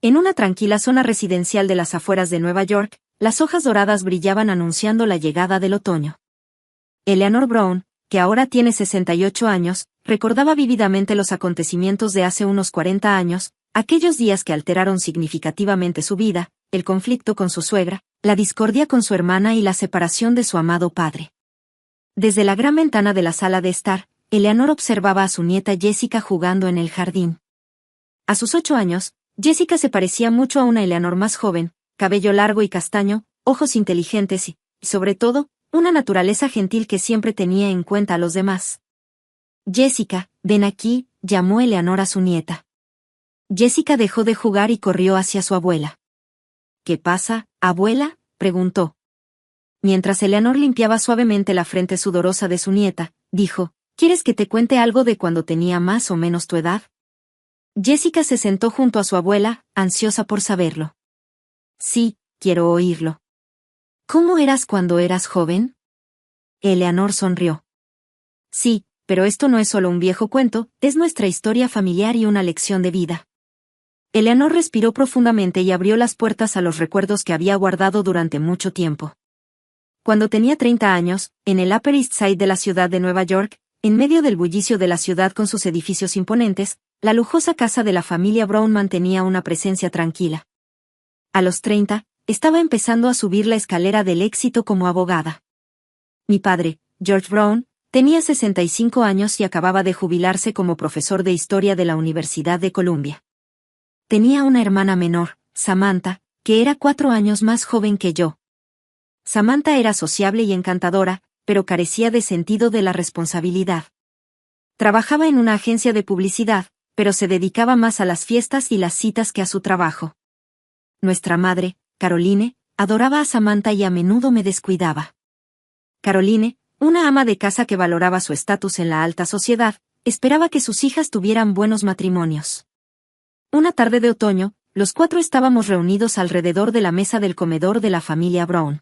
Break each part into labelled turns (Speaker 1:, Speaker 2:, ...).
Speaker 1: En una tranquila zona residencial de las afueras de Nueva York, las hojas doradas brillaban anunciando la llegada del otoño. Eleanor Brown, que ahora tiene 68 años, recordaba vívidamente los acontecimientos de hace unos 40 años, aquellos días que alteraron significativamente su vida, el conflicto con su suegra, la discordia con su hermana y la separación de su amado padre. Desde la gran ventana de la sala de estar, Eleanor observaba a su nieta Jessica jugando en el jardín. A sus 8 años, Jessica se parecía mucho a una Eleanor más joven, cabello largo y castaño, ojos inteligentes y, sobre todo, una naturaleza gentil que siempre tenía en cuenta a los demás. Jessica, ven aquí, llamó Eleanor a su nieta. Jessica dejó de jugar y corrió hacia su abuela. ¿Qué pasa, abuela?, preguntó. Mientras Eleanor limpiaba suavemente la frente sudorosa de su nieta, dijo, ¿quieres que te cuente algo de cuando tenía más o menos tu edad? Jessica se sentó junto a su abuela, ansiosa por saberlo. Sí, quiero oírlo. ¿Cómo eras cuando eras joven? Eleanor sonrió. Sí, pero esto no es solo un viejo cuento, es nuestra historia familiar y una lección de vida. Eleanor respiró profundamente y abrió las puertas a los recuerdos que había guardado durante mucho tiempo. Cuando tenía 30 años, en el Upper East Side de la ciudad de Nueva York, en medio del bullicio de la ciudad con sus edificios imponentes, la lujosa casa de la familia Brown mantenía una presencia tranquila. A los 30, estaba empezando a subir la escalera del éxito como abogada. Mi padre, George Brown, tenía 65 años y acababa de jubilarse como profesor de historia de la Universidad de Columbia. Tenía una hermana menor, Samantha, que era 4 años más joven que yo. Samantha era sociable y encantadora, pero carecía de sentido de la responsabilidad. Trabajaba en una agencia de publicidad, pero se dedicaba más a las fiestas y las citas que a su trabajo. Nuestra madre, Caroline, adoraba a Samantha y a menudo me descuidaba. Caroline, una ama de casa que valoraba su estatus en la alta sociedad, esperaba que sus hijas tuvieran buenos matrimonios. Una tarde de otoño, los 4 estábamos reunidos alrededor de la mesa del comedor de la familia Brown.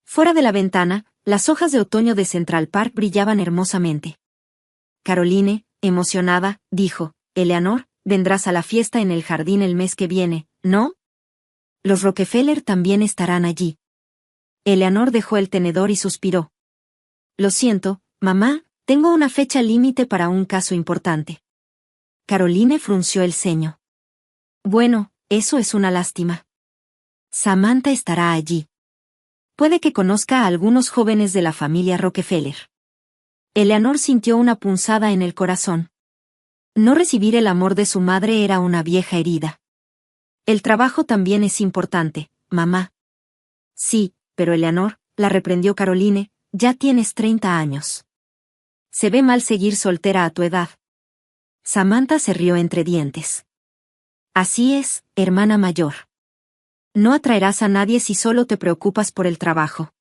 Speaker 1: Fuera de la ventana, las hojas de otoño de Central Park brillaban hermosamente. Caroline, emocionada, dijo, Eleanor, vendrás a la fiesta en el jardín el mes que viene, ¿no? Los Rockefeller también estarán allí. Eleanor dejó el tenedor y suspiró. Lo siento, mamá, tengo una fecha límite para un caso importante. Caroline frunció el ceño. Bueno, eso es una lástima. Samantha estará allí. Puede que conozca a algunos jóvenes de la familia Rockefeller. Eleanor sintió una punzada en el corazón. No recibir el amor de su madre era una vieja herida. El trabajo también es importante, mamá. Sí, pero Eleanor, la reprendió Caroline, ya tienes 30 años. Se ve mal seguir soltera a tu edad. Samantha se rió entre dientes. Así es, hermana mayor. No atraerás a nadie si solo te preocupas por el trabajo.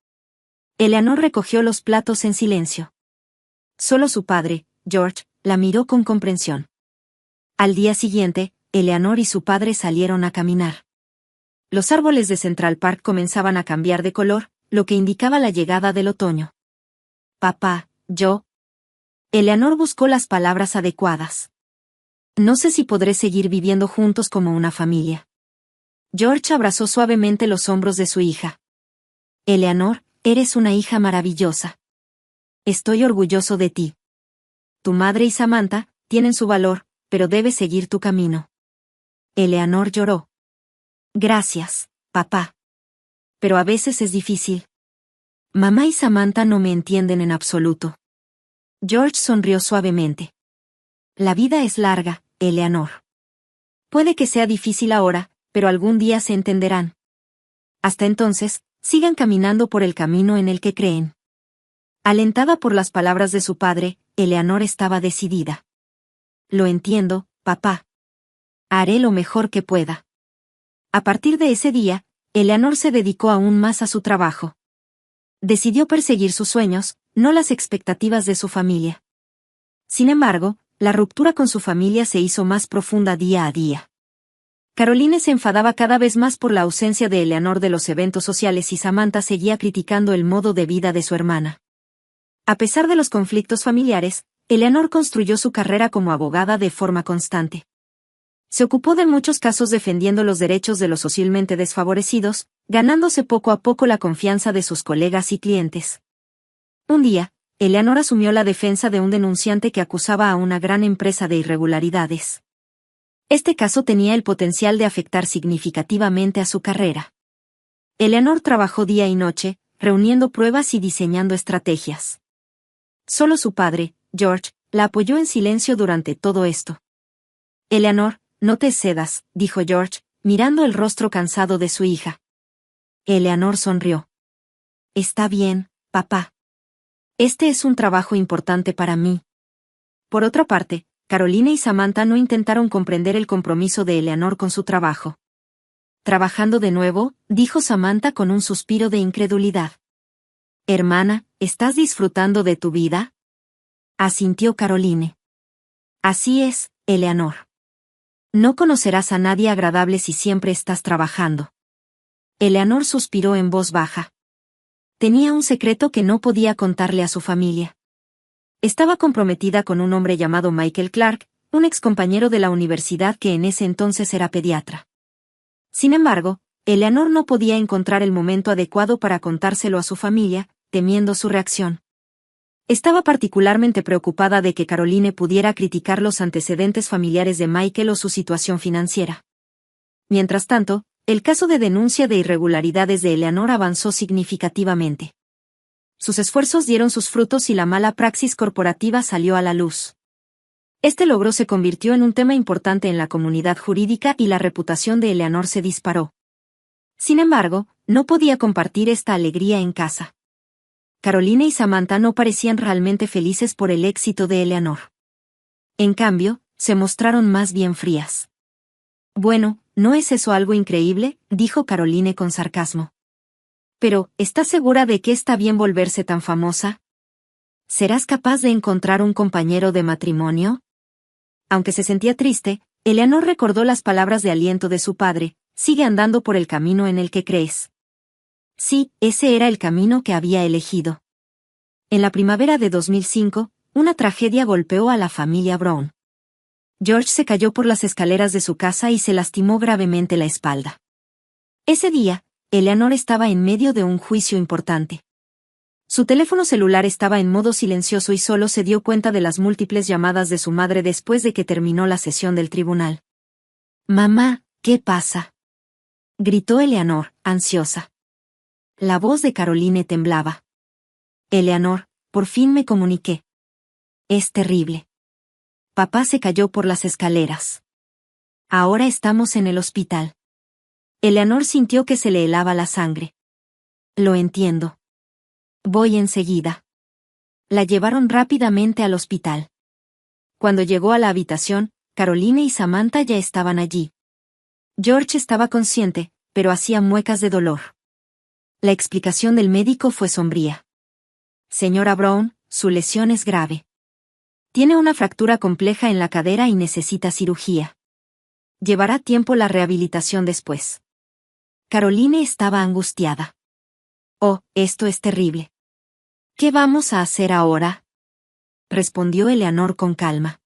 Speaker 1: Eleanor recogió los platos en silencio. Solo su padre, George, la miró con comprensión. Al día siguiente, Eleanor y su padre salieron a caminar. Los árboles de Central Park comenzaban a cambiar de color, lo que indicaba la llegada del otoño. Papá, yo. Eleanor buscó las palabras adecuadas. No sé si podré seguir viviendo juntos como una familia. George abrazó suavemente los hombros de su hija. Eleanor, eres una hija maravillosa. Estoy orgulloso de ti. Tu madre y Samantha tienen su valor, pero debes seguir tu camino. Eleanor lloró. Gracias, papá. Pero a veces es difícil. Mamá y Samantha no me entienden en absoluto. George sonrió suavemente. La vida es larga, Eleanor. Puede que sea difícil ahora, pero algún día se entenderán. Hasta entonces, sigan caminando por el camino en el que creen. Alentada por las palabras de su padre, Eleanor estaba decidida. Lo entiendo, papá. Haré lo mejor que pueda. A partir de ese día, Eleanor se dedicó aún más a su trabajo. Decidió perseguir sus sueños, no las expectativas de su familia. Sin embargo, la ruptura con su familia se hizo más profunda día a día. Caroline se enfadaba cada vez más por la ausencia de Eleanor de los eventos sociales y Samantha seguía criticando el modo de vida de su hermana. A pesar de los conflictos familiares, Eleanor construyó su carrera como abogada de forma constante. Se ocupó de muchos casos defendiendo los derechos de los socialmente desfavorecidos, ganándose poco a poco la confianza de sus colegas y clientes. Un día, Eleanor asumió la defensa de un denunciante que acusaba a una gran empresa de irregularidades. Este caso tenía el potencial de afectar significativamente a su carrera. Eleanor trabajó día y noche, reuniendo pruebas y diseñando estrategias. Solo su padre, George, la apoyó en silencio durante todo esto. Eleanor, no te excedas, dijo George, mirando el rostro cansado de su hija. Eleanor sonrió. Está bien, papá. Este es un trabajo importante para mí. Por otra parte, Carolina y Samantha no intentaron comprender el compromiso de Eleanor con su trabajo. ¿Trabajando de nuevo?, dijo Samantha con un suspiro de incredulidad. Hermana, ¿estás disfrutando de tu vida?, asintió Caroline. Así es, Eleanor. No conocerás a nadie agradable si siempre estás trabajando. Eleanor suspiró en voz baja. Tenía un secreto que no podía contarle a su familia. Estaba comprometida con un hombre llamado Michael Clark, un excompañero de la universidad que en ese entonces era pediatra. Sin embargo, Eleanor no podía encontrar el momento adecuado para contárselo a su familia, temiendo su reacción. Estaba particularmente preocupada de que Caroline pudiera criticar los antecedentes familiares de Michael o su situación financiera. Mientras tanto, el caso de denuncia de irregularidades de Eleanor avanzó significativamente. Sus esfuerzos dieron sus frutos y la mala praxis corporativa salió a la luz. Este logro se convirtió en un tema importante en la comunidad jurídica y la reputación de Eleanor se disparó. Sin embargo, no podía compartir esta alegría en casa. Carolina y Samantha no parecían realmente felices por el éxito de Eleanor. En cambio, se mostraron más bien frías. Bueno, ¿no es eso algo increíble?, dijo Caroline con sarcasmo. Pero, ¿estás segura de que está bien volverse tan famosa? ¿Serás capaz de encontrar un compañero de matrimonio? Aunque se sentía triste, Eleanor recordó las palabras de aliento de su padre: sigue andando por el camino en el que crees. Sí, ese era el camino que había elegido. En la primavera de 2005, una tragedia golpeó a la familia Brown. George se cayó por las escaleras de su casa y se lastimó gravemente la espalda. Ese día, Eleanor estaba en medio de un juicio importante. Su teléfono celular estaba en modo silencioso y solo se dio cuenta de las múltiples llamadas de su madre después de que terminó la sesión del tribunal. «Mamá, ¿qué pasa?», gritó Eleanor, ansiosa. La voz de Caroline temblaba. «Eleanor, por fin me comuniqué. Es terrible. Papá se cayó por las escaleras. Ahora estamos en el hospital». Eleanor sintió que se le helaba la sangre. «Lo entiendo. Voy enseguida». La llevaron rápidamente al hospital. Cuando llegó a la habitación, Caroline y Samantha ya estaban allí. George estaba consciente, pero hacía muecas de dolor. La explicación del médico fue sombría. «Señora Brown, su lesión es grave. Tiene una fractura compleja en la cadera y necesita cirugía. Llevará tiempo la rehabilitación después». Caroline estaba angustiada. «Oh, esto es terrible. ¿Qué vamos a hacer ahora?», respondió Eleanor con calma.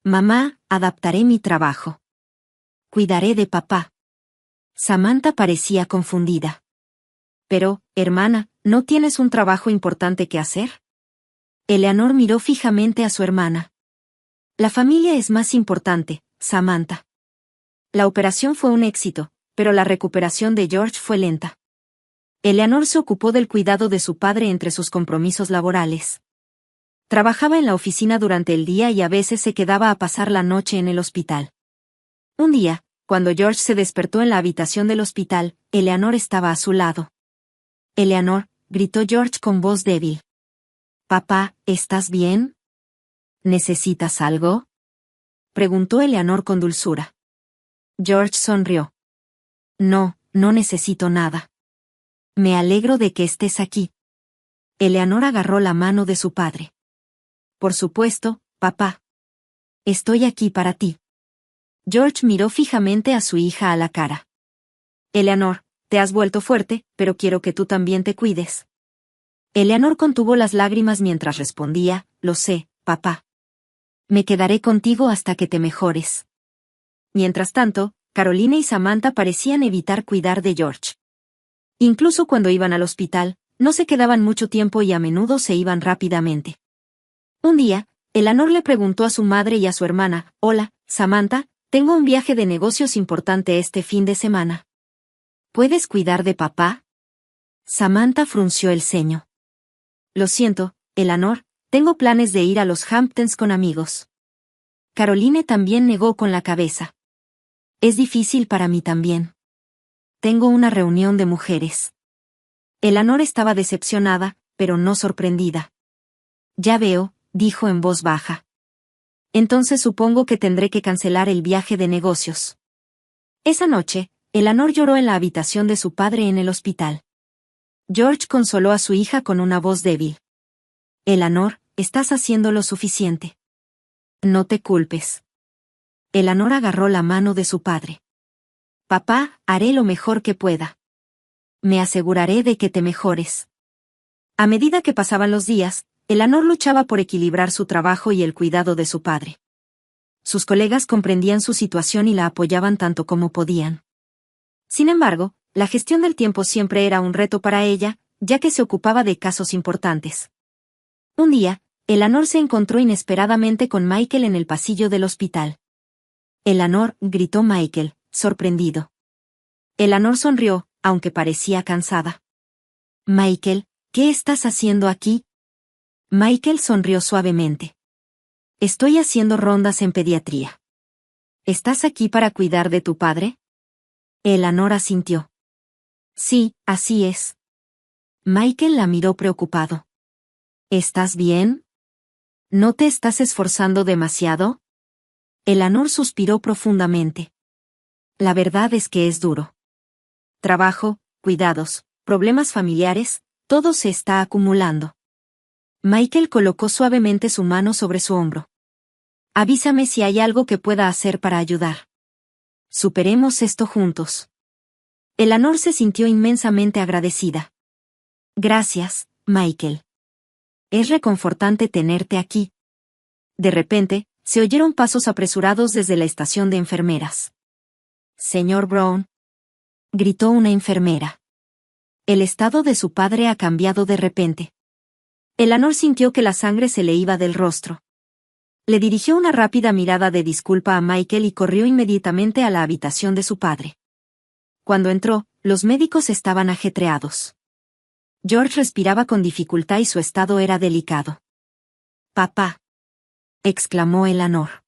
Speaker 1: «Mamá, adaptaré mi trabajo. Cuidaré de papá». Samantha parecía confundida. «Pero, hermana, ¿no tienes un trabajo importante que hacer?». Eleanor miró fijamente a su hermana. «La familia es más importante, Samantha». La operación fue un éxito, pero la recuperación de George fue lenta. Eleanor se ocupó del cuidado de su padre entre sus compromisos laborales. Trabajaba en la oficina durante el día y a veces se quedaba a pasar la noche en el hospital. Un día, cuando George se despertó en la habitación del hospital, Eleanor estaba a su lado. «Eleanor», gritó George con voz débil. «Papá, ¿estás bien? ¿Necesitas algo?», preguntó Eleanor con dulzura. George sonrió. «No, no necesito nada. Me alegro de que estés aquí». Eleanor agarró la mano de su padre. «Por supuesto, papá. Estoy aquí para ti». George miró fijamente a su hija a la cara. «Eleanor, te has vuelto fuerte, pero quiero que tú también te cuides». Eleanor contuvo las lágrimas mientras respondía: «Lo sé, papá. Me quedaré contigo hasta que te mejores». Mientras tanto, Carolina y Samantha parecían evitar cuidar de George. Incluso cuando iban al hospital, no se quedaban mucho tiempo y a menudo se iban rápidamente. Un día, Eleanor le preguntó a su madre y a su hermana: «Hola, Samantha, tengo un viaje de negocios importante este fin de semana. ¿Puedes cuidar de papá?» Samantha frunció el ceño. «Lo siento, Eleanor, tengo planes de ir a los Hamptons con amigos». Caroline también negó con la cabeza. «Es difícil para mí también. Tengo una reunión de mujeres». Eleanor estaba decepcionada, pero no sorprendida. «Ya veo», dijo en voz baja. «Entonces supongo que tendré que cancelar el viaje de negocios». Esa noche, Eleanor lloró en la habitación de su padre en el hospital. George consoló a su hija con una voz débil. «Eleanor, estás haciendo lo suficiente. No te culpes». Eleanor agarró la mano de su padre. «Papá, haré lo mejor que pueda. Me aseguraré de que te mejores». A medida que pasaban los días, Eleanor luchaba por equilibrar su trabajo y el cuidado de su padre. Sus colegas comprendían su situación y la apoyaban tanto como podían. Sin embargo, la gestión del tiempo siempre era un reto para ella, ya que se ocupaba de casos importantes. Un día, Eleanor se encontró inesperadamente con Michael en el pasillo del hospital. «Eleanor», gritó Michael, sorprendido. Eleanor sonrió, aunque parecía cansada. «Michael, ¿qué estás haciendo aquí?» Michael sonrió suavemente. «Estoy haciendo rondas en pediatría». «¿Estás aquí para cuidar de tu padre?» Eleanor asintió. «Sí, así es». Michael la miró preocupado. «¿Estás bien? ¿No te estás esforzando demasiado?» Eleanor suspiró profundamente. «La verdad es que es duro. Trabajo, cuidados, problemas familiares, todo se está acumulando». Michael colocó suavemente su mano sobre su hombro. «Avísame si hay algo que pueda hacer para ayudar. Superemos esto juntos». Eleanor se sintió inmensamente agradecida. «Gracias, Michael. Es reconfortante tenerte aquí». De repente, se oyeron pasos apresurados desde la estación de enfermeras. «Señor Brown», gritó una enfermera. El estado de su padre ha cambiado de repente. Eleanor sintió que la sangre se le iba del rostro. Le dirigió una rápida mirada de disculpa a Michael y corrió inmediatamente a la habitación de su padre. Cuando entró, los médicos estaban ajetreados. George respiraba con dificultad y su estado era delicado. «Papá», exclamó Eleanor.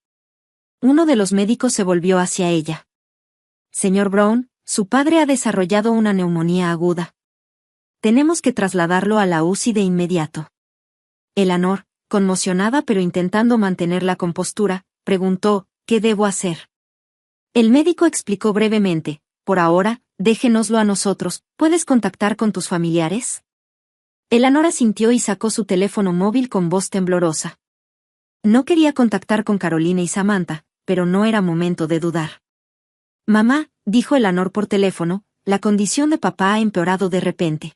Speaker 1: Uno de los médicos se volvió hacia ella. «Señor Brown, su padre ha desarrollado una neumonía aguda. Tenemos que trasladarlo a la UCI de inmediato». Eleanor, conmocionada pero intentando mantener la compostura, preguntó: «¿Qué debo hacer?». El médico explicó brevemente: «Por ahora, déjenoslo a nosotros, ¿puedes contactar con tus familiares?». Eleanor asintió y sacó su teléfono móvil con voz temblorosa. No quería contactar con Carolina y Samantha, pero no era momento de dudar. «Mamá», dijo Eleanor por teléfono, «la condición de papá ha empeorado de repente.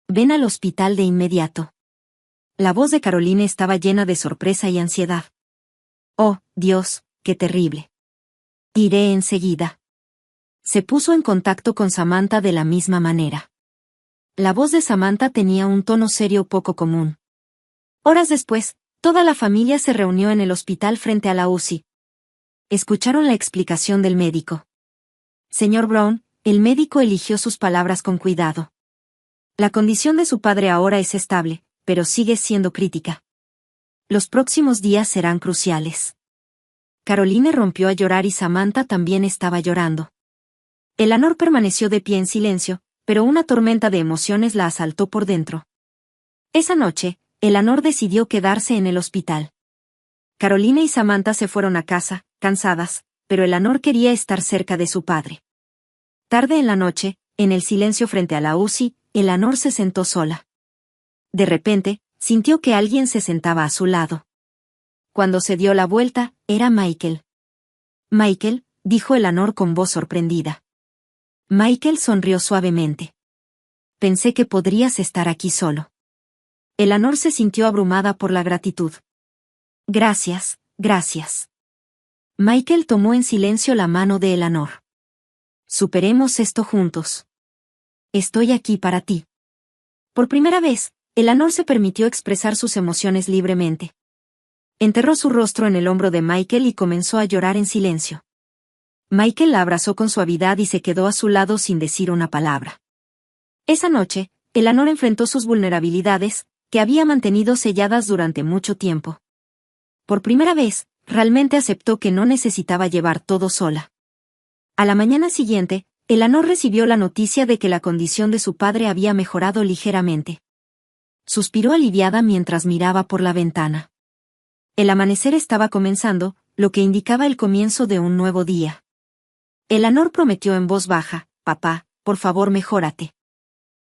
Speaker 1: Ven al hospital de inmediato». La voz de Carolina estaba llena de sorpresa y ansiedad. «Oh, Dios, qué terrible. Iré enseguida». Se puso en contacto con Samantha de la misma manera. La voz de Samantha tenía un tono serio poco común. Horas después, toda la familia se reunió en el hospital frente a la UCI. Escucharon la explicación del médico. «Señor Brown», el médico eligió sus palabras con cuidado. «La condición de su padre ahora es estable, pero sigue siendo crítica. Los próximos días serán cruciales». Caroline rompió a llorar y Samantha también estaba llorando. Eleanor permaneció de pie en silencio, pero una tormenta de emociones la asaltó por dentro. Esa noche, Eleanor decidió quedarse en el hospital. Carolina y Samantha se fueron a casa, cansadas, pero Eleanor quería estar cerca de su padre. Tarde en la noche, en el silencio frente a la UCI, Eleanor se sentó sola. De repente, sintió que alguien se sentaba a su lado. Cuando se dio la vuelta, era Michael. «Michael», dijo Eleanor con voz sorprendida. Michael sonrió suavemente. «Pensé que podrías estar aquí solo». Eleanor se sintió abrumada por la gratitud. «Gracias, gracias». Michael tomó en silencio la mano de Eleanor. Superemos esto juntos. Estoy aquí para ti. Por primera vez, Eleanor se permitió expresar sus emociones libremente. Enterró su rostro en el hombro de Michael y comenzó a llorar en silencio. Michael la abrazó con suavidad y se quedó a su lado sin decir una palabra. Esa noche, Eleanor enfrentó sus vulnerabilidades, que había mantenido selladas durante mucho tiempo. Por primera vez, realmente aceptó que no necesitaba llevar todo sola. A la mañana siguiente, Eleanor recibió la noticia de que la condición de su padre había mejorado ligeramente. Suspiró aliviada mientras miraba por la ventana. El amanecer estaba comenzando, lo que indicaba el comienzo de un nuevo día. Eleanor prometió en voz baja: «Papá, por favor mejórate.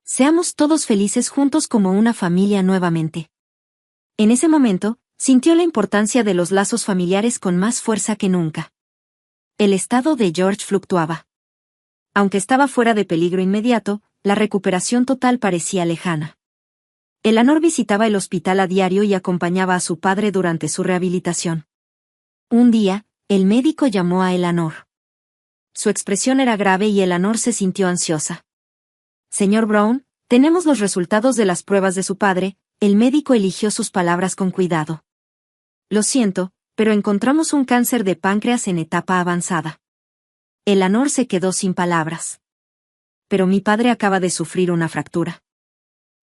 Speaker 1: Seamos todos felices juntos como una familia nuevamente». En ese momento, sintió la importancia de los lazos familiares con más fuerza que nunca. El estado de George fluctuaba. Aunque estaba fuera de peligro inmediato, la recuperación total parecía lejana. Eleanor visitaba el hospital a diario y acompañaba a su padre durante su rehabilitación. Un día, el médico llamó a Eleanor. Su expresión era grave y Eleanor se sintió ansiosa. «Señor Brown, tenemos los resultados de las pruebas de su padre», el médico eligió sus palabras con cuidado. «Lo siento, pero encontramos un cáncer de páncreas en etapa avanzada». Eleanor se quedó sin palabras. «Pero mi padre acaba de sufrir una fractura».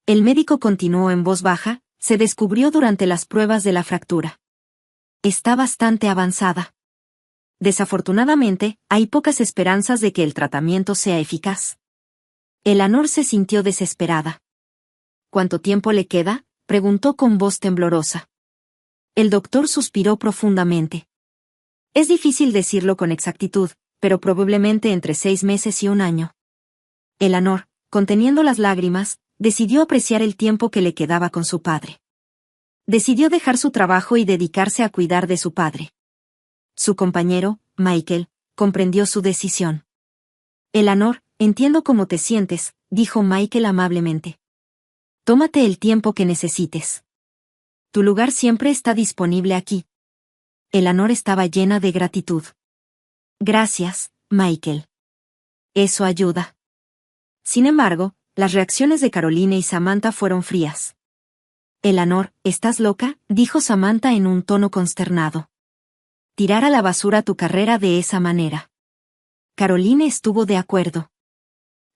Speaker 1: El médico continuó en voz baja: «Se descubrió durante las pruebas de la fractura. Está bastante avanzada. Desafortunadamente, hay pocas esperanzas de que el tratamiento sea eficaz». Eleanor se sintió desesperada. «¿Cuánto tiempo le queda?», preguntó con voz temblorosa. El doctor suspiró profundamente. «Es difícil decirlo con exactitud, pero probablemente entre 6 meses y un año». Eleanor, conteniendo las lágrimas, decidió apreciar el tiempo que le quedaba con su padre. Decidió dejar su trabajo y dedicarse a cuidar de su padre. Su compañero, Michael, comprendió su decisión. «Eleanor, entiendo cómo te sientes», dijo Michael amablemente. «Tómate el tiempo que necesites. Tu lugar siempre está disponible aquí». Eleanor estaba llena de gratitud. «Gracias, Michael. Eso ayuda». Sin embargo, las reacciones de Caroline y Samantha fueron frías. «Eleanor, ¿estás loca?», dijo Samantha en un tono consternado. «Tirar a la basura tu carrera de esa manera». Caroline estuvo de acuerdo.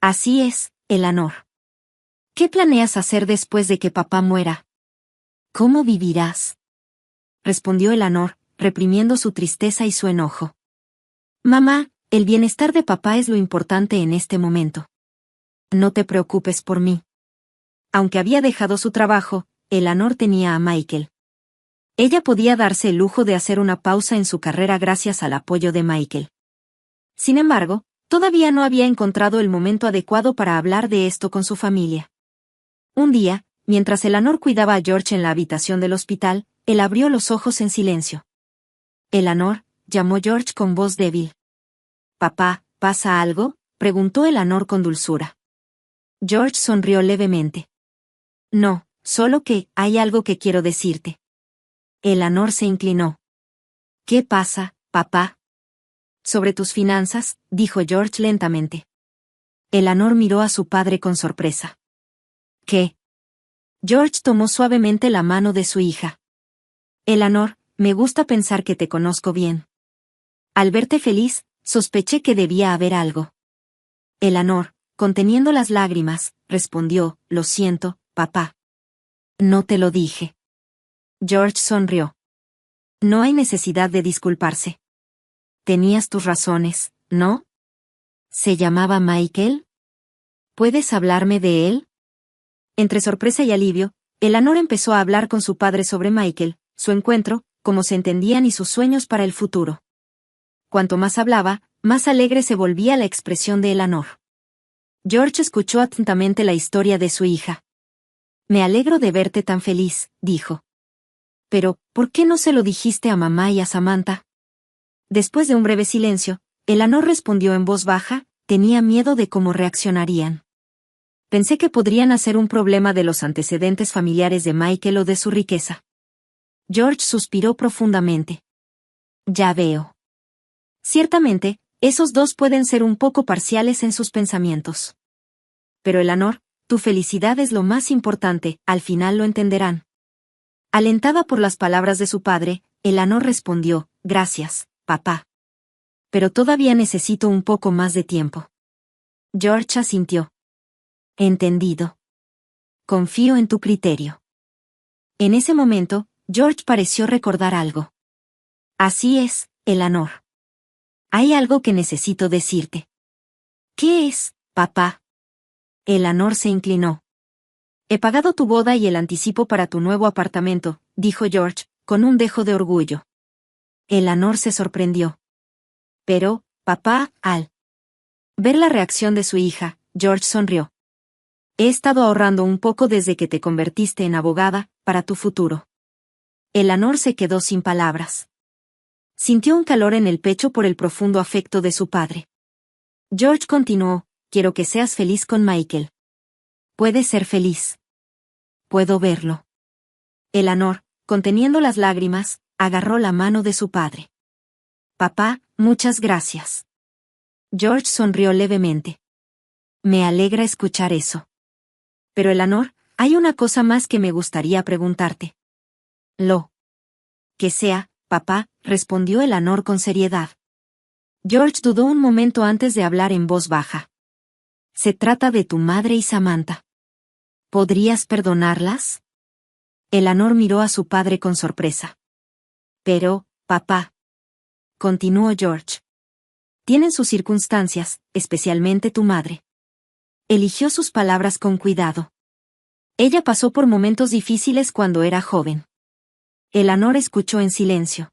Speaker 1: «Así es, Eleanor. ¿Qué planeas hacer después de que papá muera? ¿Cómo vivirás?», respondió Eleanor, reprimiendo su tristeza y su enojo. «Mamá, el bienestar de papá es lo importante en este momento. No te preocupes por mí». Aunque había dejado su trabajo, Eleanor tenía a Michael. Ella podía darse el lujo de hacer una pausa en su carrera gracias al apoyo de Michael. Sin embargo, todavía no había encontrado el momento adecuado para hablar de esto con su familia. Un día, mientras Eleanor cuidaba a George en la habitación del hospital, él abrió los ojos en silencio. «Eleanor», llamó George con voz débil. «Papá, ¿pasa algo?», preguntó Eleanor con dulzura. George sonrió levemente. «No, solo que hay algo que quiero decirte». Eleanor se inclinó. «¿Qué pasa, papá?». «Sobre tus finanzas», dijo George lentamente. Eleanor miró a su padre con sorpresa. «¿Qué?». George tomó suavemente la mano de su hija. «Eleanor, me gusta pensar que te conozco bien. Al verte feliz, sospeché que debía haber algo». Eleanor, conteniendo las lágrimas, respondió: «Lo siento, papá. No te lo dije». George sonrió. «No hay necesidad de disculparse. Tenías tus razones, ¿no? ¿Se llamaba Michael? ¿Puedes hablarme de él?». Entre sorpresa y alivio, Eleanor empezó a hablar con su padre sobre Michael, su encuentro, cómo se entendían y sus sueños para el futuro. Cuanto más hablaba, más alegre se volvía la expresión de Eleanor. George escuchó atentamente la historia de su hija. «Me alegro de verte tan feliz», dijo. «Pero, ¿por qué no se lo dijiste a mamá y a Samantha?». Después de un breve silencio, Eleanor respondió en voz baja: «Tenía miedo de cómo reaccionarían. Pensé que podrían hacer un problema de los antecedentes familiares de Michael o de su riqueza». George suspiró profundamente. «Ya veo. Ciertamente, esos dos pueden ser un poco parciales en sus pensamientos. Pero Eleanor, tu felicidad es lo más importante, al final lo entenderán. Alentada por las palabras de su padre, Eleanor respondió, gracias, papá. Pero todavía necesito un poco más de tiempo. George asintió. Entendido. Confío en tu criterio. En ese momento, George pareció recordar algo. Así es, Eleanor. Hay algo que necesito decirte. ¿Qué es, papá? Eleanor se inclinó. He pagado tu boda y el anticipo para tu nuevo apartamento, dijo George, con un dejo de orgullo. Eleanor se sorprendió. Pero, papá, al ver la reacción de su hija, George sonrió. He estado ahorrando un poco desde que te convertiste en abogada, para tu futuro. Eleanor se quedó sin palabras. Sintió un calor en el pecho por el profundo afecto de su padre. George continuó, quiero que seas feliz con Michael. Puedes ser feliz. Puedo verlo. Eleanor, conteniendo las lágrimas, agarró la mano de su padre. Papá, muchas gracias. George sonrió levemente. Me alegra escuchar eso. Pero Eleanor, hay una cosa más que me gustaría preguntarte. Lo que sea, papá, respondió Eleanor con seriedad. George dudó un momento antes de hablar en voz baja. Se trata de tu madre y Samantha. ¿Podrías perdonarlas? Eleanor miró a su padre con sorpresa. Pero, papá. Continuó George. Tienen sus circunstancias, especialmente tu madre. Eligió sus palabras con cuidado. Ella pasó por momentos difíciles cuando era joven. Eleanor escuchó en silencio.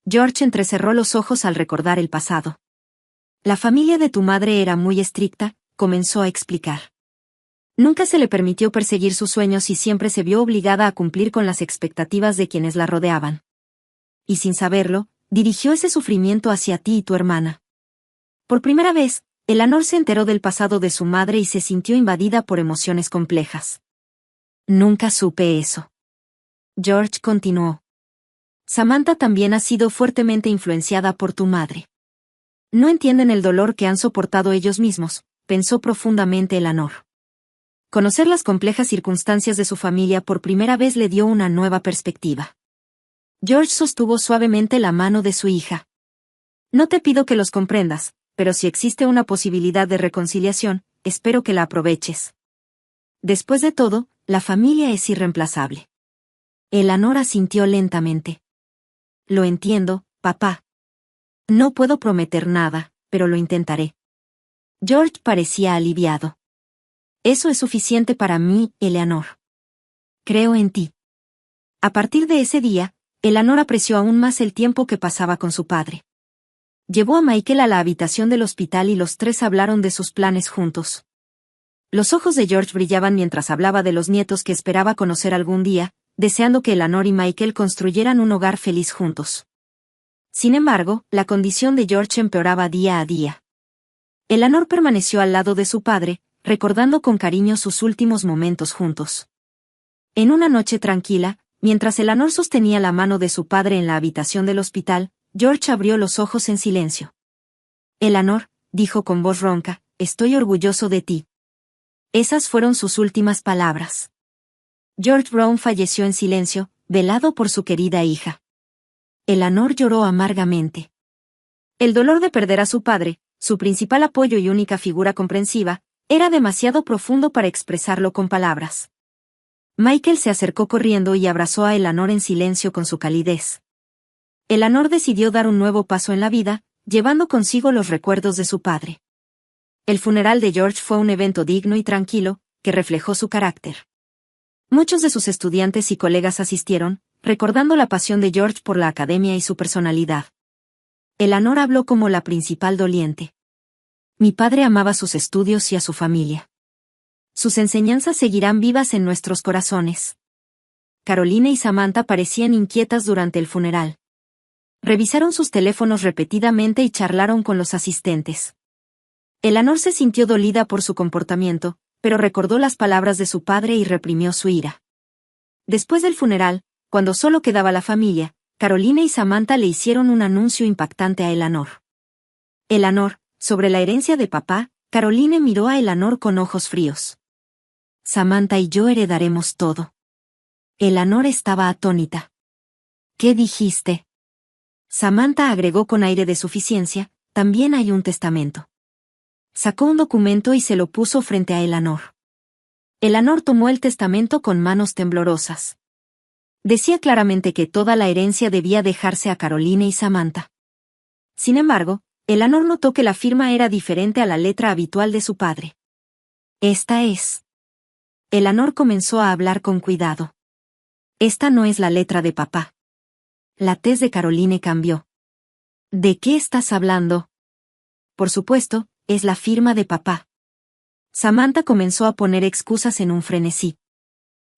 Speaker 1: George entrecerró los ojos al recordar el pasado. La familia de tu madre era muy estricta, comenzó a explicar. Nunca se le permitió perseguir sus sueños y siempre se vio obligada a cumplir con las expectativas de quienes la rodeaban. Y sin saberlo, dirigió ese sufrimiento hacia ti y tu hermana. Por primera vez, Eleanor se enteró del pasado de su madre y se sintió invadida por emociones complejas. Nunca supe eso. George continuó. Samantha también ha sido fuertemente influenciada por tu madre. No entienden el dolor que han soportado ellos mismos, pensó profundamente Eleanor. Conocer las complejas circunstancias de su familia por primera vez le dio una nueva perspectiva. George sostuvo suavemente la mano de su hija. No te pido que los comprendas, pero si existe una posibilidad de reconciliación, espero que la aproveches. Después de todo, la familia es irreemplazable. Eleanor asintió lentamente. Lo entiendo, papá. No puedo prometer nada, pero lo intentaré. George parecía aliviado. Eso es suficiente para mí, Eleanor. Creo en ti. A partir de ese día, Eleanor apreció aún más el tiempo que pasaba con su padre. Llevó a Michael a la habitación del hospital y los tres hablaron de sus planes juntos. Los ojos de George brillaban mientras hablaba de los nietos que esperaba conocer algún día, deseando que Eleanor y Michael construyeran un hogar feliz juntos. Sin embargo, la condición de George empeoraba día a día. Eleanor permaneció al lado de su padre, recordando con cariño sus últimos momentos juntos. En una noche tranquila, mientras Eleanor sostenía la mano de su padre en la habitación del hospital, George abrió los ojos en silencio. Eleanor, dijo con voz ronca, estoy orgulloso de ti. Esas fueron sus últimas palabras. George Brown falleció en silencio, velado por su querida hija. Eleanor lloró amargamente. El dolor de perder a su padre, su principal apoyo y única figura comprensiva, era demasiado profundo para expresarlo con palabras. Michael se acercó corriendo y abrazó a Eleanor en silencio con su calidez. Eleanor decidió dar un nuevo paso en la vida, llevando consigo los recuerdos de su padre. El funeral de George fue un evento digno y tranquilo, que reflejó su carácter. Muchos de sus estudiantes y colegas asistieron, recordando la pasión de George por la academia y su personalidad. Eleanor habló como la principal doliente. Mi padre amaba sus estudios y a su familia. Sus enseñanzas seguirán vivas en nuestros corazones. Carolina y Samantha parecían inquietas durante el funeral. Revisaron sus teléfonos repetidamente y charlaron con los asistentes. Eleanor se sintió dolida por su comportamiento, pero recordó las palabras de su padre y reprimió su ira. Después del funeral, cuando solo quedaba la familia, Caroline y Samantha le hicieron un anuncio impactante a Eleanor. Eleanor, sobre la herencia de papá, Caroline miró a Eleanor con ojos fríos. Samantha y yo heredaremos todo. Eleanor estaba atónita. ¿Qué dijiste? Samantha agregó con aire de suficiencia, también hay un testamento. Sacó un documento y se lo puso frente a Eleanor. Eleanor tomó el testamento con manos temblorosas. Decía claramente que toda la herencia debía dejarse a Caroline y Samantha. Sin embargo, Eleanor notó que la firma era diferente a la letra habitual de su padre. Esta es. Eleanor comenzó a hablar con cuidado. Esta no es la letra de papá. La tez de Caroline cambió. ¿De qué estás hablando? Por supuesto, es la firma de papá. Samantha comenzó a poner excusas en un frenesí.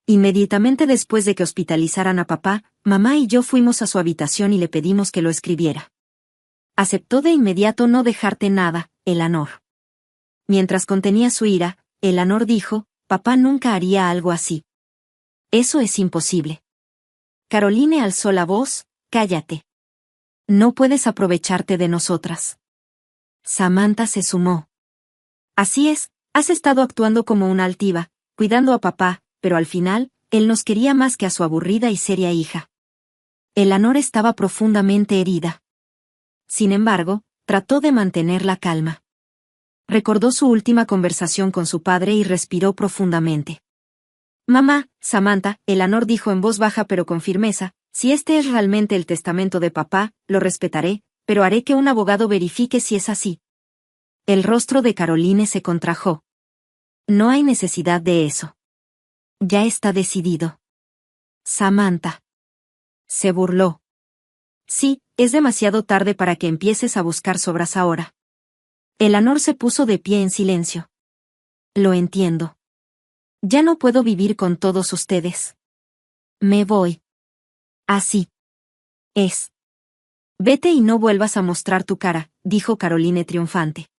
Speaker 1: Inmediatamente después de que hospitalizaran a papá, mamá y yo fuimos a su habitación y le pedimos que lo escribiera. Aceptó de inmediato no dejarte nada, Eleanor. Mientras contenía su ira, Eleanor dijo, papá nunca haría algo así. Eso es imposible. Caroline alzó la voz, cállate. No puedes aprovecharte de nosotras. Samantha se sumó. Así es, has estado actuando como una altiva, cuidando a papá, pero al final, él nos quería más que a su aburrida y seria hija. Eleanor estaba profundamente herida. Sin embargo, trató de mantener la calma. Recordó su última conversación con su padre y respiró profundamente. Mamá, Samantha, Eleanor dijo en voz baja pero con firmeza, si este es realmente el testamento de papá, lo respetaré, pero haré que un abogado verifique si es así. El rostro de Caroline se contrajo. No hay necesidad de eso. Ya está decidido. Samantha. Se burló. Sí, es demasiado tarde para que empieces a buscar sobras ahora. Eleanor se puso de pie en silencio. Lo entiendo. Ya no puedo vivir con todos ustedes. Me voy. Así. Es. Vete y no vuelvas a mostrar tu cara, dijo Caroline triunfante.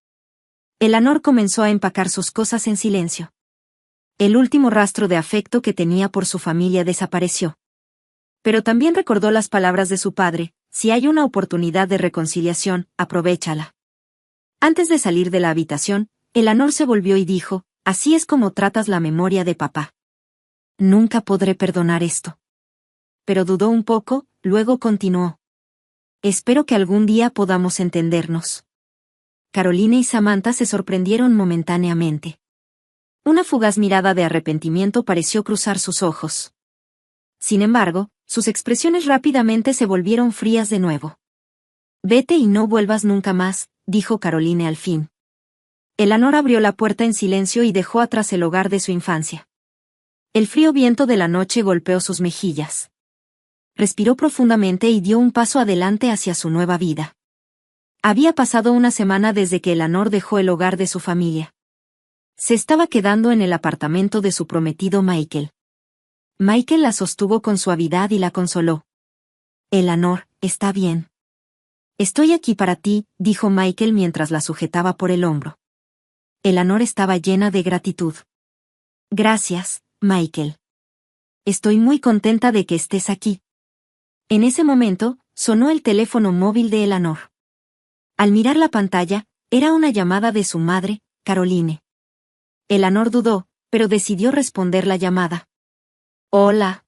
Speaker 1: Eleanor comenzó a empacar sus cosas en silencio. El último rastro de afecto que tenía por su familia desapareció. Pero también recordó las palabras de su padre, si hay una oportunidad de reconciliación, aprovéchala. Antes de salir de la habitación, Eleanor se volvió y dijo, así es como tratas la memoria de papá. Nunca podré perdonar esto. Pero dudó un poco, luego continuó. Espero que algún día podamos entendernos. Caroline y Samantha se sorprendieron momentáneamente. Una fugaz mirada de arrepentimiento pareció cruzar sus ojos. Sin embargo, sus expresiones rápidamente se volvieron frías de nuevo. Vete y no vuelvas nunca más, dijo Caroline al fin. Eleanor abrió la puerta en silencio y dejó atrás el hogar de su infancia. El frío viento de la noche golpeó sus mejillas. Respiró profundamente y dio un paso adelante hacia su nueva vida. Había pasado una semana desde que Eleanor dejó el hogar de su familia. Se estaba quedando en el apartamento de su prometido Michael. Michael la sostuvo con suavidad y la consoló. Eleanor, está bien. Estoy aquí para ti, dijo Michael mientras la sujetaba por el hombro. Eleanor estaba llena de gratitud. Gracias, Michael. Estoy muy contenta de que estés aquí. En ese momento, sonó el teléfono móvil de Eleanor. Al mirar la pantalla, era una llamada de su madre, Caroline. Eleanor dudó, pero decidió responder la llamada. Hola.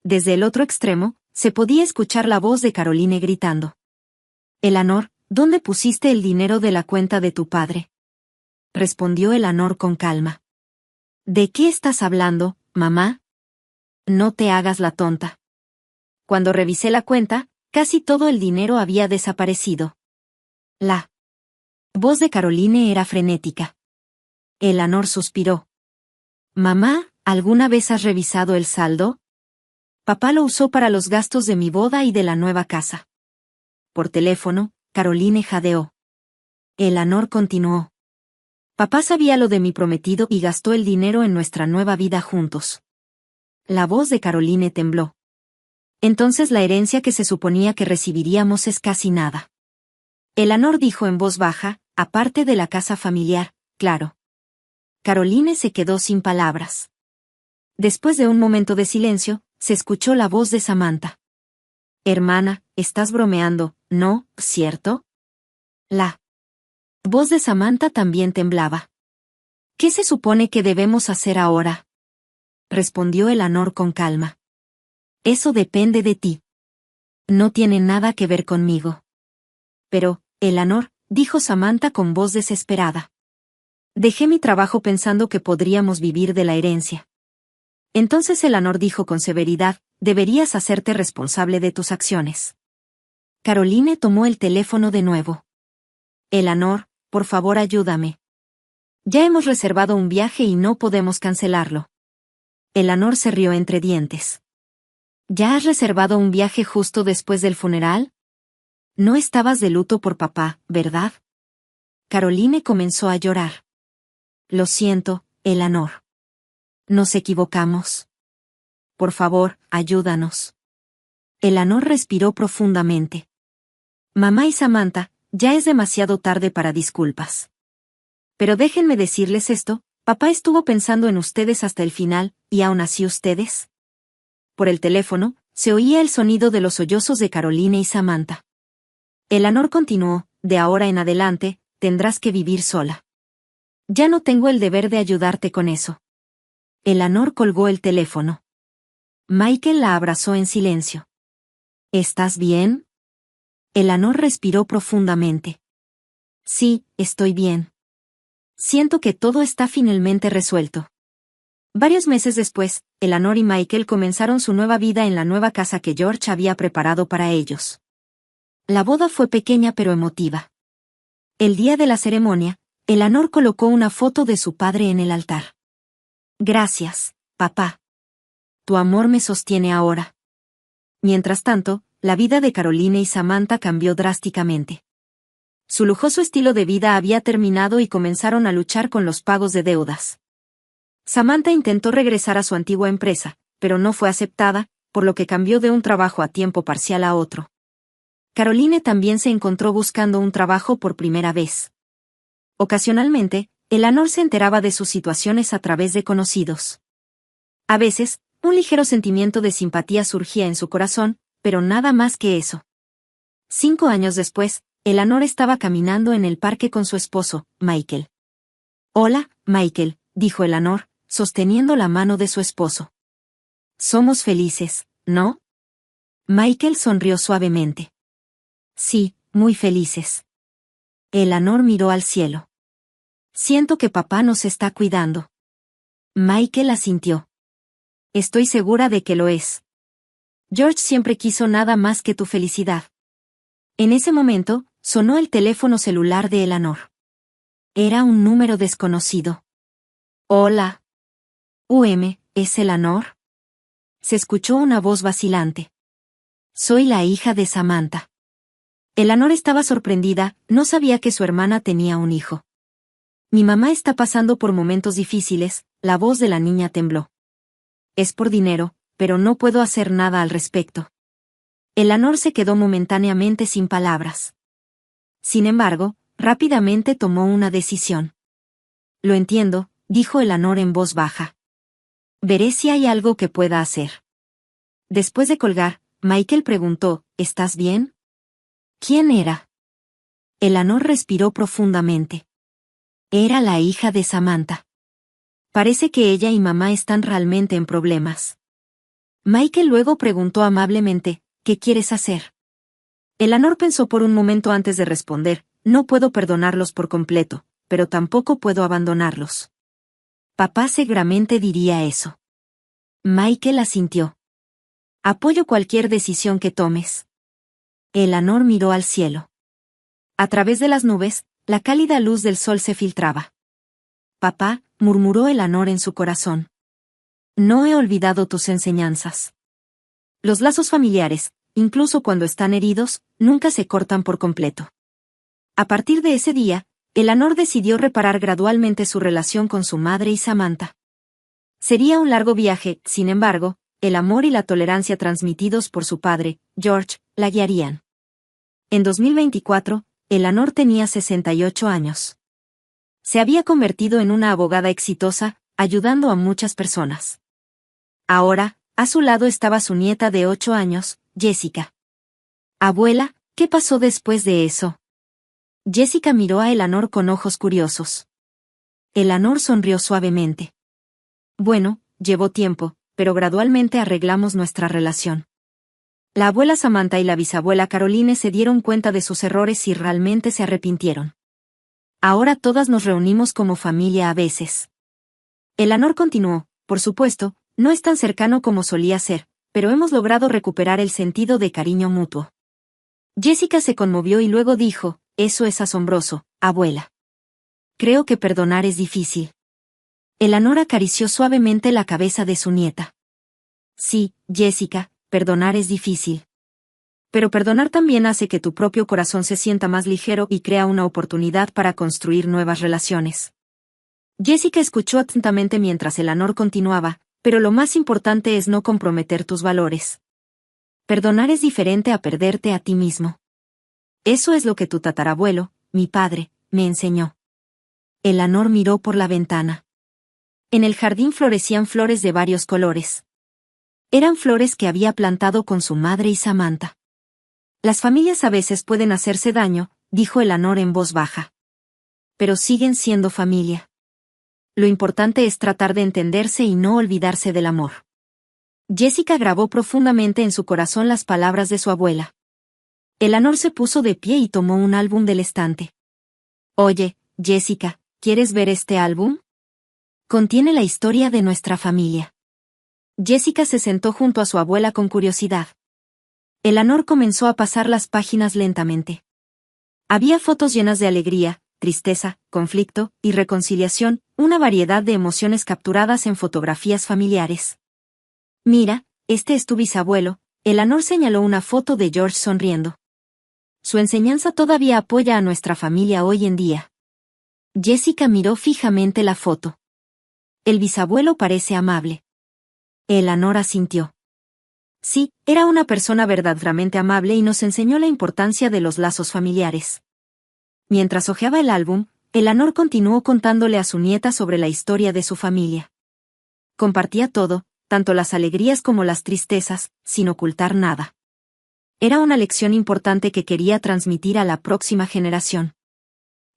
Speaker 1: Desde el otro extremo, se podía escuchar la voz de Caroline gritando. Eleanor, ¿dónde pusiste el dinero de la cuenta de tu padre? Respondió Eleanor con calma. ¿De qué estás hablando, mamá? No te hagas la tonta. Cuando revisé la cuenta, casi todo el dinero había desaparecido. La voz de Caroline era frenética. Eleanor suspiró. Mamá, ¿alguna vez has revisado el saldo? Papá lo usó para los gastos de mi boda y de la nueva casa. Por teléfono, Caroline jadeó. Eleanor continuó. Papá sabía lo de mi prometido y gastó el dinero en nuestra nueva vida juntos. La voz de Caroline tembló. Entonces la herencia que se suponía que recibiríamos es casi nada. Eleanor dijo en voz baja, aparte de la casa familiar, claro. Caroline se quedó sin palabras. Después de un momento de silencio, se escuchó la voz de Samantha. Hermana, estás bromeando, ¿no, cierto? La voz de Samantha también temblaba. ¿Qué se supone que debemos hacer ahora? Respondió Eleanor con calma. Eso depende de ti. No tiene nada que ver conmigo. Pero, Eleanor, dijo Samantha con voz desesperada. Dejé mi trabajo pensando que podríamos vivir de la herencia. Entonces Eleanor dijo con severidad, deberías hacerte responsable de tus acciones. Caroline tomó el teléfono de nuevo. Eleanor, por favor ayúdame. Ya hemos reservado un viaje y no podemos cancelarlo. Eleanor se rió entre dientes. ¿Ya has reservado un viaje justo después del funeral? No estabas de luto por papá, ¿verdad? Caroline comenzó a llorar. Lo siento, Eleanor. Nos equivocamos. Por favor, ayúdanos. Eleanor respiró profundamente. Mamá y Samantha, ya es demasiado tarde para disculpas. Pero déjenme decirles esto, papá estuvo pensando en ustedes hasta el final, y aún así ustedes. Por el teléfono, se oía el sonido de los sollozos de Caroline y Samantha. Eleanor continuó, de ahora en adelante, tendrás que vivir sola. Ya no tengo el deber de ayudarte con eso. Eleanor colgó el teléfono. Michael la abrazó en silencio. ¿Estás bien? Eleanor respiró profundamente. Sí, estoy bien. Siento que todo está finalmente resuelto. Varios meses después, Eleanor y Michael comenzaron su nueva vida en la nueva casa que George había preparado para ellos. La boda fue pequeña pero emotiva. El día de la ceremonia, Eleanor colocó una foto de su padre en el altar. Gracias, papá. Tu amor me sostiene ahora. Mientras tanto, la vida de Caroline y Samantha cambió drásticamente. Su lujoso estilo de vida había terminado y comenzaron a luchar con los pagos de deudas. Samantha intentó regresar a su antigua empresa, pero no fue aceptada, por lo que cambió de un trabajo a tiempo parcial a otro. Caroline también se encontró buscando un trabajo por primera vez. Ocasionalmente, Eleanor se enteraba de sus situaciones a través de conocidos. A veces, un ligero sentimiento de simpatía surgía en su corazón, pero nada más que eso. 5 años después, Eleanor estaba caminando en el parque con su esposo, Michael. Hola, Michael, dijo Eleanor, sosteniendo la mano de su esposo. Somos felices, ¿no? Michael sonrió suavemente. Sí, muy felices. Eleanor miró al cielo. Siento que papá nos está cuidando. Michael asintió. Estoy segura de que lo es. George siempre quiso nada más que tu felicidad. En ese momento, sonó el teléfono celular de Eleanor. Era un número desconocido. Hola. ¿Es Eleanor? Se escuchó una voz vacilante. Soy la hija de Samantha. Eleanor estaba sorprendida, no sabía que su hermana tenía un hijo. Mi mamá está pasando por momentos difíciles, la voz de la niña tembló. Es por dinero, pero no puedo hacer nada al respecto. Eleanor se quedó momentáneamente sin palabras. Sin embargo, rápidamente tomó una decisión. Lo entiendo, dijo Eleanor en voz baja. Veré si hay algo que pueda hacer. Después de colgar, Michael preguntó, ¿estás bien? ¿Quién era? Eleanor respiró profundamente. Era la hija de Samantha. Parece que ella y mamá están realmente en problemas. Michael luego preguntó amablemente, ¿qué quieres hacer? Eleanor pensó por un momento antes de responder, no puedo perdonarlos por completo, pero tampoco puedo abandonarlos. Papá seguramente diría eso. Michael asintió. Apoyo cualquier decisión que tomes. Eleanor miró al cielo. A través de las nubes, la cálida luz del sol se filtraba. Papá, murmuró Eleanor en su corazón. No he olvidado tus enseñanzas. Los lazos familiares, incluso cuando están heridos, nunca se cortan por completo. A partir de ese día, Eleanor decidió reparar gradualmente su relación con su madre y Samantha. Sería un largo viaje, sin embargo, el amor y la tolerancia transmitidos por su padre, George, la guiarían. En 2024, Eleanor tenía 68 años. Se había convertido en una abogada exitosa, ayudando a muchas personas. Ahora, a su lado estaba su nieta de 8 años, Jessica. Abuela, ¿qué pasó después de eso? Jessica miró a Eleanor con ojos curiosos. Eleanor sonrió suavemente. Bueno, llevó tiempo, pero gradualmente arreglamos nuestra relación. La abuela Samantha y la bisabuela Caroline se dieron cuenta de sus errores y realmente se arrepintieron. Ahora todas nos reunimos como familia a veces. Eleanor continuó, por supuesto, no es tan cercano como solía ser, pero hemos logrado recuperar el sentido de cariño mutuo. Jessica se conmovió y luego dijo, eso es asombroso, abuela. Creo que perdonar es difícil. Eleanor acarició suavemente la cabeza de su nieta. Sí, Jessica, perdonar es difícil. Pero perdonar también hace que tu propio corazón se sienta más ligero y crea una oportunidad para construir nuevas relaciones. Jessica escuchó atentamente mientras Eleanor continuaba, pero lo más importante es no comprometer tus valores. Perdonar es diferente a perderte a ti mismo. Eso es lo que tu tatarabuelo, mi padre, me enseñó. Eleanor miró por la ventana. En el jardín florecían flores de varios colores. Eran flores que había plantado con su madre y Samantha. Las familias a veces pueden hacerse daño, dijo Eleanor en voz baja. Pero siguen siendo familia. Lo importante es tratar de entenderse y no olvidarse del amor. Jessica grabó profundamente en su corazón las palabras de su abuela. Eleanor se puso de pie y tomó un álbum del estante. Oye, Jessica, ¿quieres ver este álbum? Contiene la historia de nuestra familia. Jessica se sentó junto a su abuela con curiosidad. Eleanor comenzó a pasar las páginas lentamente. Había fotos llenas de alegría, tristeza, conflicto y reconciliación, una variedad de emociones capturadas en fotografías familiares. Mira, este es tu bisabuelo, Eleanor señaló una foto de George sonriendo. Su enseñanza todavía apoya a nuestra familia hoy en día. Jessica miró fijamente la foto. El bisabuelo parece amable. Eleanor asintió. Sí, era una persona verdaderamente amable y nos enseñó la importancia de los lazos familiares. Mientras hojeaba el álbum, Eleanor continuó contándole a su nieta sobre la historia de su familia. Compartía todo, tanto las alegrías como las tristezas, sin ocultar nada. Era una lección importante que quería transmitir a la próxima generación.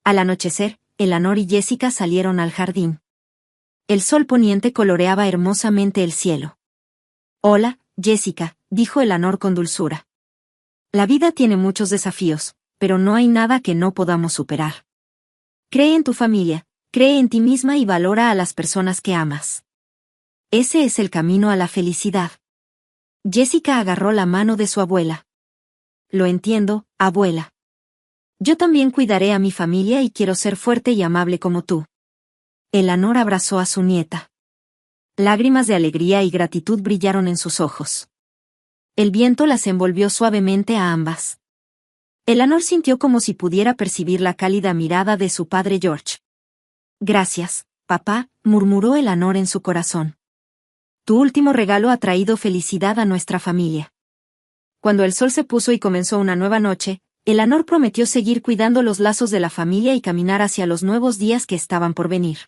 Speaker 1: Al anochecer, Eleanor y Jessica salieron al jardín. El sol poniente coloreaba hermosamente el cielo. Hola, Jessica, dijo Eleanor con dulzura. La vida tiene muchos desafíos, pero no hay nada que no podamos superar. Cree en tu familia, cree en ti misma y valora a las personas que amas. Ese es el camino a la felicidad. Jessica agarró la mano de su abuela. Lo entiendo, abuela. Yo también cuidaré a mi familia y quiero ser fuerte y amable como tú. Eleanor abrazó a su nieta. Lágrimas de alegría y gratitud brillaron en sus ojos. El viento las envolvió suavemente a ambas. Eleanor sintió como si pudiera percibir la cálida mirada de su padre George. Gracias, papá, murmuró Eleanor en su corazón. Tu último regalo ha traído felicidad a nuestra familia. Cuando el sol se puso y comenzó una nueva noche, Eleanor prometió seguir cuidando los lazos de la familia y caminar hacia los nuevos días que estaban por venir.